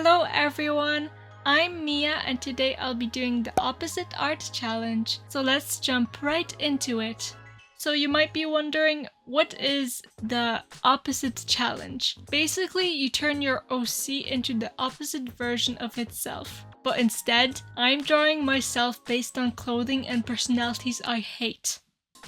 Hello everyone, I'm Mia and today I'll be doing the opposite art challenge. So let's jump right into it. So you might be wondering, what is the opposite challenge? Basically, you turn your OC into the opposite version of itself. But instead, I'm drawing myself based on clothing and personalities I hate.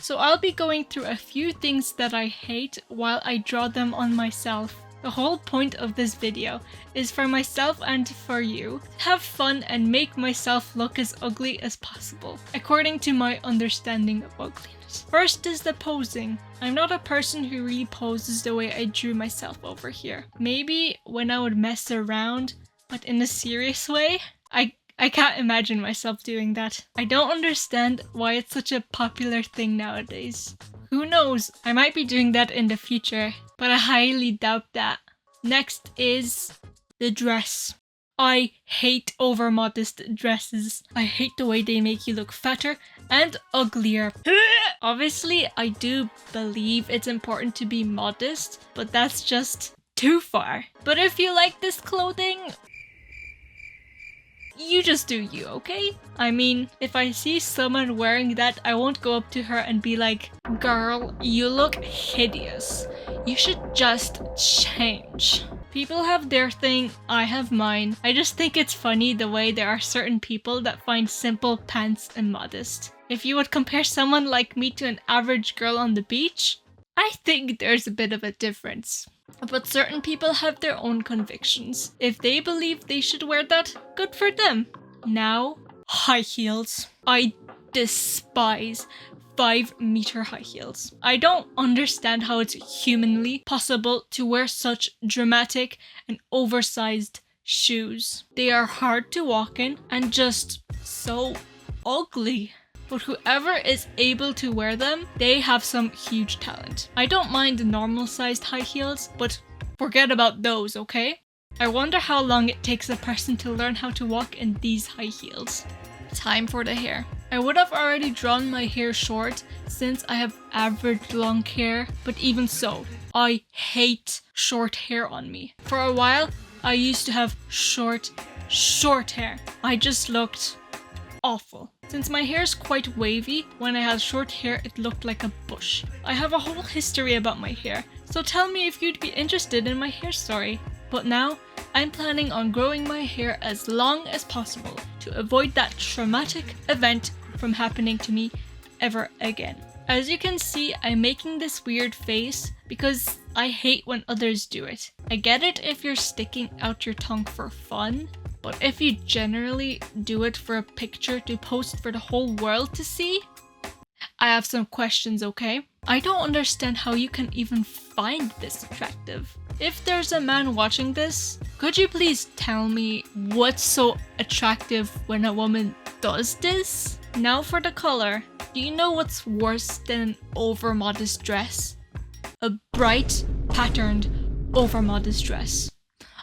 So I'll be going through a few things that I hate while I draw them on myself. The whole point of this video is for myself and for you to have fun and make myself look as ugly as possible, according to my understanding of ugliness. First is the posing. I'm not a person who really poses the way I drew myself over here. Maybe when I would mess around, but in a serious way, I can't imagine myself doing that. I don't understand why it's such a popular thing nowadays. Who knows, I might be doing that in the future, but I highly doubt that. Next is the dress. I hate over-modest dresses. I hate the way they make you look fatter and uglier. Obviously, I do believe it's important to be modest, but that's just too far. But if you like this clothing, you just do you, okay? I mean, if I see someone wearing that, I won't go up to her and be like, "Girl, you look hideous. You should just change." People have their thing, I have mine. I just think it's funny the way there are certain people that find simple pants immodest. If you would compare someone like me to an average girl on the beach, I think there's a bit of a difference. But certain people have their own convictions. If they believe they should wear that, good for them. Now, high heels. I despise 5-meter high heels. I don't understand how it's humanly possible to wear such dramatic and oversized shoes. They are hard to walk in and just so ugly. But whoever is able to wear them, they have some huge talent. I don't mind the normal sized high heels, but forget about those, okay? I wonder how long it takes a person to learn how to walk in these high heels. Time for the hair. I would have already drawn my hair short since I have average long hair, but even so, I hate short hair on me. For a while, I used to have short hair. I just looked awful. Since my hair is quite wavy, when I had short hair it looked like a bush. I have a whole history about my hair, so tell me if you'd be interested in my hair story. But now, I'm planning on growing my hair as long as possible to avoid that traumatic event from happening to me ever again. As you can see, I'm making this weird face because I hate when others do it. I get it if you're sticking out your tongue for fun, but if you generally do it for a picture to post for the whole world to see, I have some questions, okay? I don't understand how you can even find this attractive. If there's a man watching this, could you please tell me what's so attractive when a woman does this? Now for the color. Do you know what's worse than an over-modest dress? A bright, patterned, over-modest dress.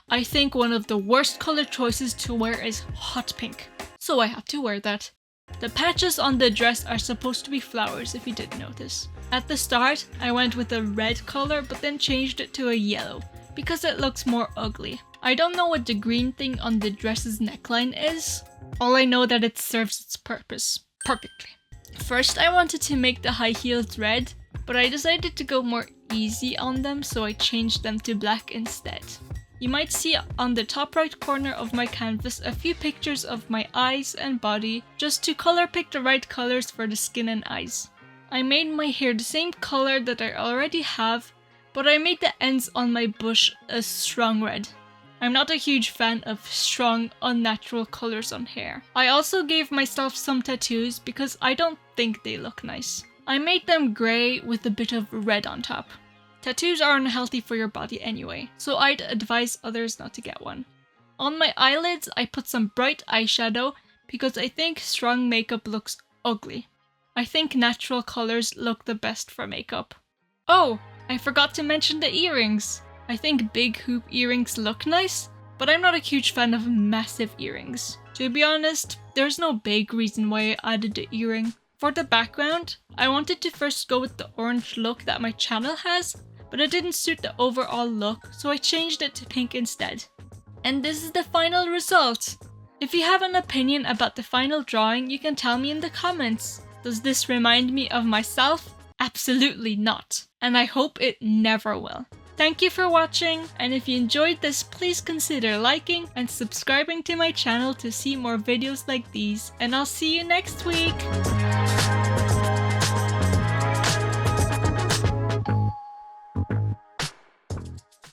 I think one of the worst color choices to wear is hot pink, so I have to wear that. The patches on the dress are supposed to be flowers, if you didn't notice. At the start, I went with a red color but then changed it to a yellow, because it looks more ugly. I don't know what the green thing on the dress's neckline is. All I know that it serves its purpose perfectly. First, I wanted to make the high heels red, but I decided to go more easy on them, so I changed them to black instead. You might see on the top right corner of my canvas a few pictures of my eyes and body, just to color pick the right colors for the skin and eyes. I made my hair the same color that I already have, but I made the ends on my bush a strong red. I'm not a huge fan of strong, unnatural colors on hair. I also gave myself some tattoos because I don't think they look nice. I made them grey with a bit of red on top. Tattoos are unhealthy for your body anyway, so I'd advise others not to get one. On my eyelids, I put some bright eyeshadow because I think strong makeup looks ugly. I think natural colors look the best for makeup. Oh, I forgot to mention the earrings. I think big hoop earrings look nice, but I'm not a huge fan of massive earrings. To be honest, there's no big reason why I added the earring. For the background, I wanted to first go with the orange look that my channel has, but it didn't suit the overall look, so I changed it to pink instead. And this is the final result. If you have an opinion about the final drawing, you can tell me in the comments. Does this remind me of myself? Absolutely not. And I hope it never will. Thank you for watching, and if you enjoyed this, please consider liking and subscribing to my channel to see more videos like these, and I'll see you next week!